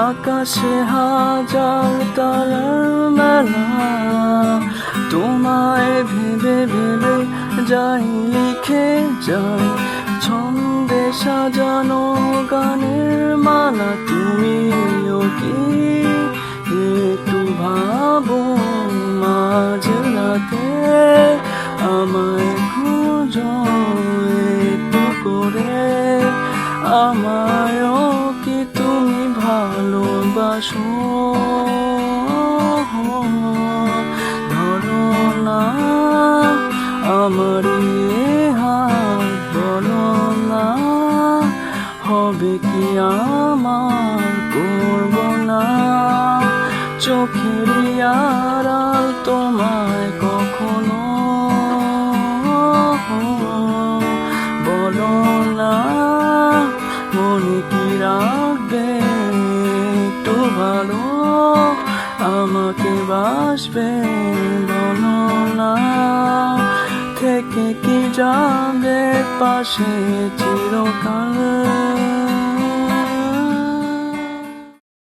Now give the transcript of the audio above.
আকাশে হাজার তারার মেলা, তোমায় ভেবে ভেবে যাই লিখে যাই ছন্দে সাজানো গানের মালা। তুমিও কি একটু ভাবো মাঝ রাতে আমায় খুঁজো একটু করে, আমায়ও কি তুমি ভালোবাসো? ধরো না আমার হাত, বলো না হবে কি আমার, করব না চোখের আড়াল তোমায় কখনো। বলো না মনে কি রাখবে একটু ভালো, আমাকে বাসবে? বলো না থেকে কি যাবে পাশে চিরকাল।